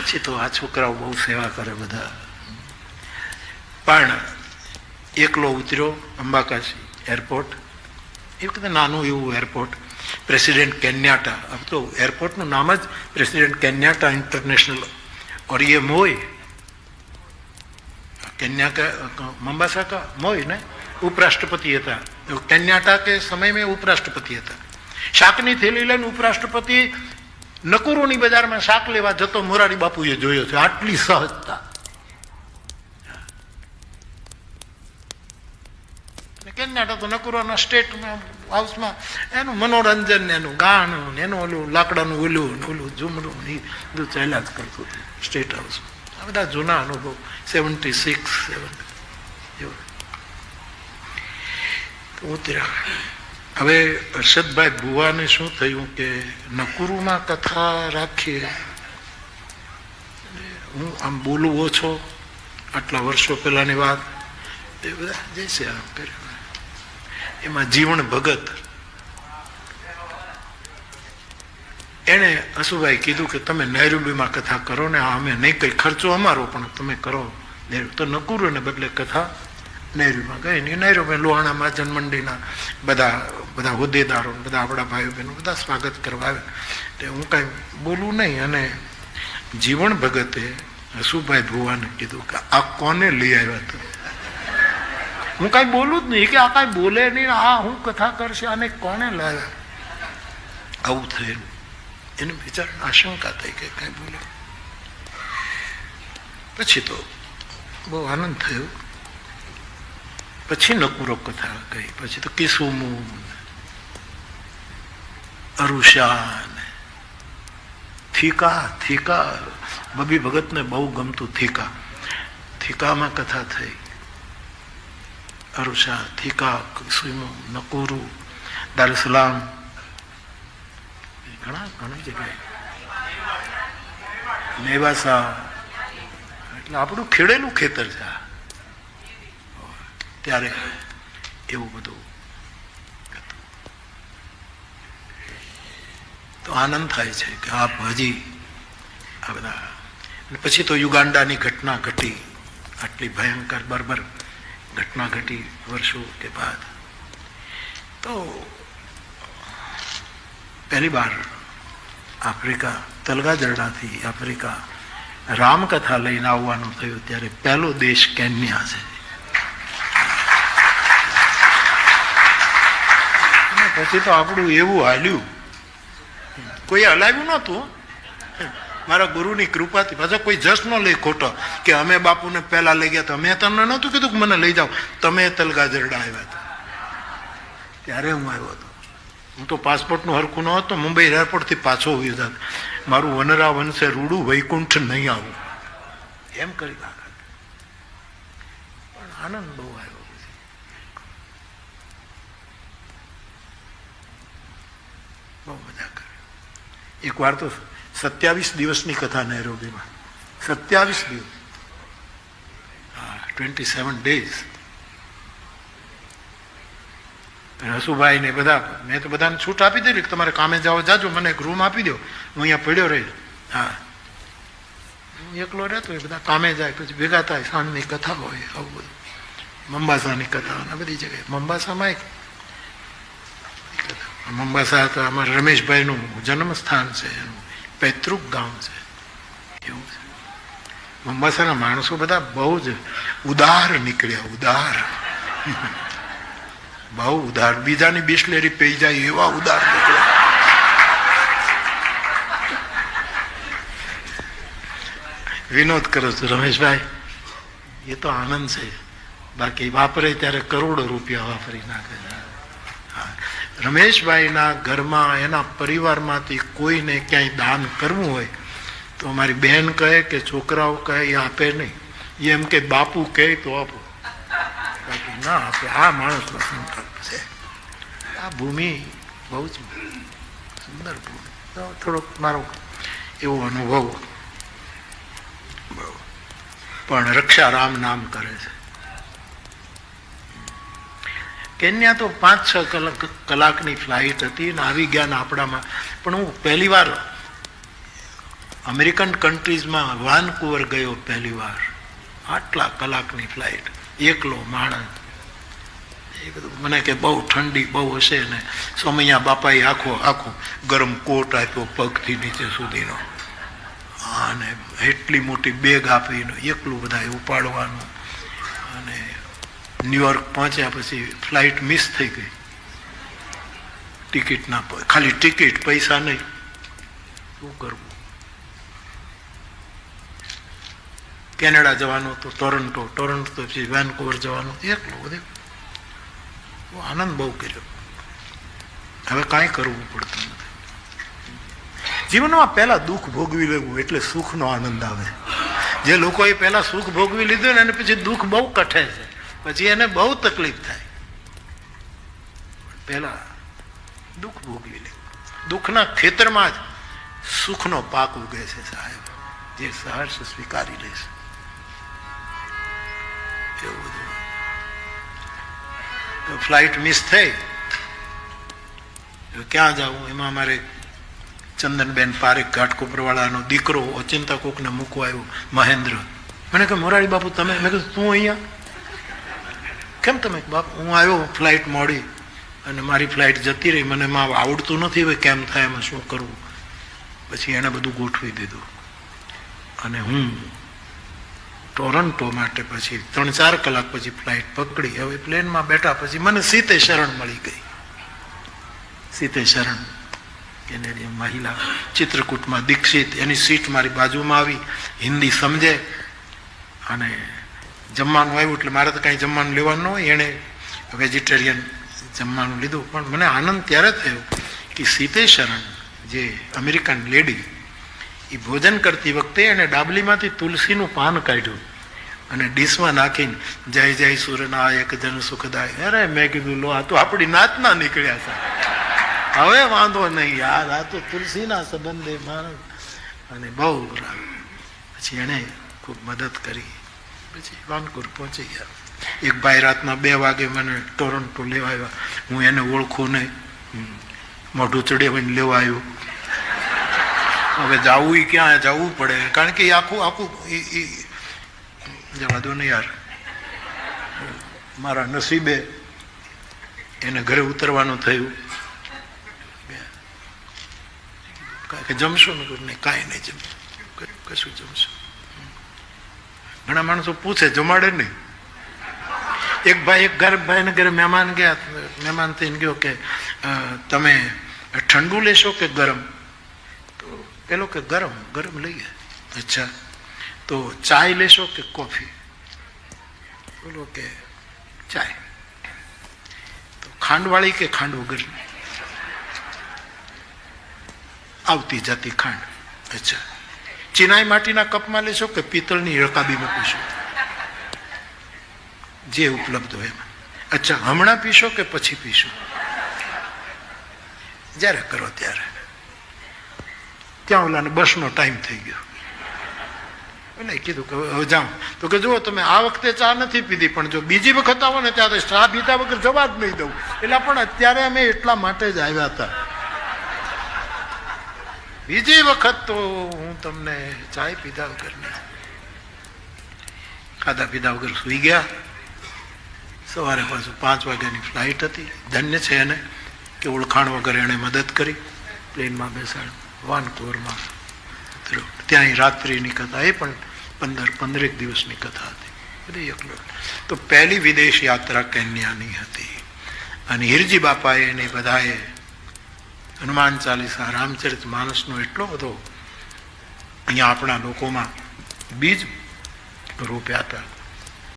પછી તો આ છોકરાઓ બહુ સેવા કરે બધા. પણ એકલો ઉતર્યો અંબાકાશી એરપોર્ટ, એ વખતે નાનું એવું એરપોર્ટ, પ્રેસિડેન્ટ કેન્યાટા. अब तो એરપોર્ટનું નામ જ પ્રેસિડેન્ટ કેન્યાટા इंटरनेशनल. और ये मोई केन्या का मोम्बासा का मोई ने उपराष्ट्रपति था. केन्याटा के समय में उपराष्ट्रपति था. શાકની થેલી લઈને ઉપરાષ્ટ્રપતિ નકુરોની બજારમાં શાક લેવા જતો મોરારી બાપુએ જોયો છે. આટલી સહજતા. કેન્યાટા તો નકુરોના સ્ટેટ હાઉસમાં એનું મનોરંજન, એનું ગાણું, એનું ઓલું લાકડાનું ઓલું ઝુમડું એ બધું ચાલ્યા જ કરતું હતું સ્ટેટ હાઉસમાં. આ બધા જૂના અનુભવ. 76 એવું ઉતર્યા. હવે હર્ષદભાઈ ભુવાને શું થયું કે નકુરુમાં કથા રાખીએ, હું આમ બોલું ઓછો, આટલા વર્ષો પહેલાની વાત, એ બધા જઈશે આમ કરે. એમાં જીવણ ભગત એણે અશુભાઈ કીધું કે તમે નૈરુબીમાં કથા કરો ને, અમે નહીં કઈ ખર્ચો અમારો પણ તમે કરો. તો નકુરુને બદલે કથા નૈરુબીમાં ગઈ ને. નૈરુબી લોહાણા મહાજન મંડીના બધા હોદ્દેદારો, બધા આપણા ભાઈઓ બહેનો બધા સ્વાગત કરવા આવ્યા. એટલે હું કાંઈ બોલું નહીં. અને જીવણ ભગતે અશુભાઈ ભુવાને કીધું કે આ કોને લઈ આવ્યા હતા? હું કાંઈ બોલું જ નહીં કે આ કાંઈ બોલે નહીં, આ હું કથા કરશે, આને કોને લાવ્યા? આવું થયેલું. એને બિચારાને આશંકા થઈ કે કાંઈ બોલે. પછી તો બહુ આનંદ થયો. પછી નકુરો કથા ગઈ. પછી તો કિસુમુ, અરુષા, થીકા. બબી ભગતને બહુ ગમતું થીકા. થીકામાં કથા થઈ. અરુષા, થીકા, કિસુમુ, નકુરુ, દારુસલામ, ઘણી જગ્યાએ નેવાસા. એટલે આપણું ખેડેલું ખેતર છે ત્યારે. એવું બધું તો આનંદ થાય છે કે આપ હજી આ બધા. પછી તો યુગાન્ડાની ઘટના ઘટી, આટલી ભયંકર બર્બર ઘટના ઘટી વર્ષો કે બાદ. તો પહેલી બાર આફ્રિકા, તલગાજરડાથી આફ્રિકા રામકથા લઈને આવવાનું થયું ત્યારે પહેલો દેશ કેન્યા છે. પછી તો આપણું એવું હાલ્યું, કોઈ હલાવ્યું નહોતું. મારા ગુરુની કૃપાથી. પાછા કોઈ જશ ન લઈ ખોટો કે અમે બાપુને પહેલા લઈ ગયા. તો મેં તમને નહોતું કીધું કે મને લઈ જાઓ, તમે તલગાજરડા આવ્યા હતા ત્યારે હું આવ્યો હતો. હું તો પાસપોર્ટનું હરખું ન હતો, મુંબઈ એરપોર્ટથી પાછો હોઈ જાત. મારું વનરા વનસે રૂડું વૈકુંઠ નહીં આવું એમ કરી નાખા. પણ આનંદ બહુ આવ્યો. બહુ મજા કરે. એક વાર તો 27 દિવસની કથા નૈરોબીમાં. 27 દિવસ, 27 days. હસુભાઈ ને બધા, મેં તો બધાને છૂટ આપી દીધી કે તમારે કામે જાઓ જાજો, મને એક રૂમ આપી દો, હું અહીંયા પડ્યો રહી. હા, હું એકલો રહેતો, એ બધા કામે જાય, પછી ભેગા થાય, સાંજની કથા હોય, આવું બધું. મંબાસાની કથા અને બધી જગ્યાએ. મંબાસામાં એક મંબાસા તો અમારા રમેશભાઈનું જન્મ સ્થાન છે, એનું પૈતૃક ગામ છે. એવું છે. મંબાસાના માણસો બધા બહુ જ ઉદાર નીકળ્યા. ઉદાર, બહુ ઉદાર. બીજાની બિસ્લેરી પી જાય એવા ઉદાર નીકળ્યા. વિનોદ કરો છો રમેશભાઈ, એ તો આનંદ છે. બાકી વાપરે ત્યારે કરોડો રૂપિયા વાપરી નાખે. રમેશભાઈના ઘરમાં, એના પરિવારમાંથી કોઈને ક્યાંય દાન કરવું હોય તો અમારી બહેન કહે કે છોકરાઓ કહે એ આપે નહીં. એમ કે બાપુ કહે તો આપો, બાકી ના આપે. આ માણસનો સંકલ્પ છે. આ ભૂમિ બહુ જ સુંદર ભૂમિ. તો થોડોક મારો એવો અનુભવ. પણ રક્ષા રામ નામ કરે છે. કેન્યા તો 5-6 કલાકની ફ્લાઇટ હતી ને આવી ગયા ને આપણામાં. પણ હું પહેલી વાર અમેરિકન કન્ટ્રીઝમાં વાનકુવર ગયો પહેલી વાર, આટલા કલાકની ફ્લાઇટ, એકલો માણસ. એ બધું મને કે બહુ ઠંડી બહુ હશે ને સોમૈયા બાપાએ આખો ગરમ કોટ આપ્યો પગથી નીચે સુધીનો, અને એટલી મોટી બેગ આપીને એકલું બધા ઉપાડવાનું. અને ન્યુયોર્ક પહોંચ્યા પછી ફ્લાઇટ મિસ થઈ ગઈ, ટિકિટ ના, ખાલી ટિકિટ, પૈસા નહીં. શું કરવું? કેનેડા જવાનું તો ટોરન્ટો પછી વેનકુવર જવાનું, એકલું બધું. આનંદ બહુ કર્યો. હવે કાંઈ કરવું પડતું નથી. જીવનમાં પહેલા દુઃખ ભોગવી લેવું એટલે સુખનો આનંદ આવે. જે લોકોએ પહેલા સુખ ભોગવી લીધું ને એને પછી દુઃખ બહુ કઠે છે, પછી એને બહુ તકલીફ થાય. પહેલા દુઃખ ભોગવી લે. દુઃખના ખેતરમાં જ સુખનો પાક ઉગે છે સાહેબ, જે સહર્ષ સ્વીકારી લેશે. એવું બધું. ફ્લાઇટ મિસ થઈ, ક્યાં જવું? એમાં અમારે ચંદનબેન પારેખ ઘાટકોપરવાળાનો દીકરો ઓચિંતા કોકને મૂકવા આવ્યો, મહેન્દ્ર. મને કે મોરારી બાપુ તમે? મેં કીધું તું અહીંયા કેમ? તમે? બાપુ હું આવ્યો, ફ્લાઇટ મોડી અને મારી ફ્લાઇટ જતી રહી, મને એમાં આવડતું નથી હવે કેમ થાય, એમાં શું કરવું. પછી એણે બધું ગોઠવી દીધું અને હું ટોરન્ટો માટે પછી 3-4 કલાક પછી ફ્લાઇટ પકડી. હવે પ્લેનમાં બેઠા પછી મને સીતે શરણ મળી ગઈ. સીતે શરણ કેનેડિયન મહિલા, ચિત્રકૂટમાં દીક્ષિત, એની સીટ મારી બાજુમાં આવી, હિન્દી સમજે. અને જમવાનું આવ્યું એટલે મારે તો કાંઈ જમવાનું લેવાનું ન હોય, એણે વેજીટેરિયન જમવાનું લીધું. પણ મને આનંદ ત્યારે થયો કે સીતે શરણ જે અમેરિકન લેડી, એ ભોજન કરતી વખતે એને ડાબલીમાંથી તુલસીનું પાન કાઢ્યું અને ડીશમાં નાખીને જય જય સૂર્યનાયક જન સુખદાય. અરે મેં કીધું લો, આ તો આપણી નાતના નીકળ્યા છે, હવે વાંધો નહીં યાર, આ તો તુલસીના સંબંધે માણસ. અને બહુ પછી એણે ખૂબ મદદ કરી. પછી વાનકુવર પહોંચી ગયા. એક ભાઈ રાતના 2 વાગે મને ટોરન્ટો લેવા આવ્યા. હું એને ઓળખું નહીં, મોઢું ચડાવીને લેવા આવ્યું. હવે જવું ક્યાં જવું પડે, કારણ કે આખું જવા દો ને યાર. મારા નસીબે એને ઘરે ઉતરવાનું થયું. કે જમશો ને? નહીં, કાંઈ નહીં જમશું. કશું જમશું. ઘણા માણસો પૂછે, જમાડે નહીં. એક ભાઈને ઘરે મહેમાન ગયા, મહેમાન થઈને ગયો કે તમે ઠંડુ લેશો કે ગરમ? તો પેલો કે ગરમ લઈએ. અચ્છા, તો ચાય લેશો કે કોફી? બોલો કે ચાય. તો ખાંડવાળી કે ખાંડ વગરની? આવતી જતી ખાંડ. અચ્છા, ચિનાઈ માટીના કપમાં લેશો કે પિત્તળની રકાબીમાં પીશો? જે ઉપલબ્ધ હોય એમાં. અચ્છા, હમણાં પીશો કે પછી પીશો? જ્યારે કરો ત્યારે. ત્યાં ઓલાને બસનો ટાઈમ થઈ ગયો. એટલે કીધું કે હવે જાઉં. તો કે જુઓ, તમે આ વખતે ચા નથી પીધી, પણ જો બીજી વખત આવો ને ત્યારે ચા પીધા વગર જવા જ નહીં દઉં. એટલે પણ અત્યારે અમે એટલા માટે જ આવ્યા હતા, બીજી વખત તો હું તમને ચાય પીધા વગર નહીં. ખાધા પીધા વગર સુઈ ગયા. સવારે પાછું 5 વાગ્યાની ફ્લાઇટ હતી. ધન્ય છે એને કે ઓળખાણ વગર એણે મદદ કરી. પ્લેનમાં બેસાડ વાનકુવરમાં ઉતર્યો. ત્યાં રાત્રિની કથા, એ પણ 15 દિવસની કથા હતી બધી એકલો. તો પહેલી વિદેશ યાત્રા કેન્યાની હતી. અને હિરજી બાપાએ એને બધાએ હનુમાન ચાલીસા, રામચરિત માનસનો એટલો બધો અહીંયા આપણા લોકોમાં બીજ રોપ્યા હતા.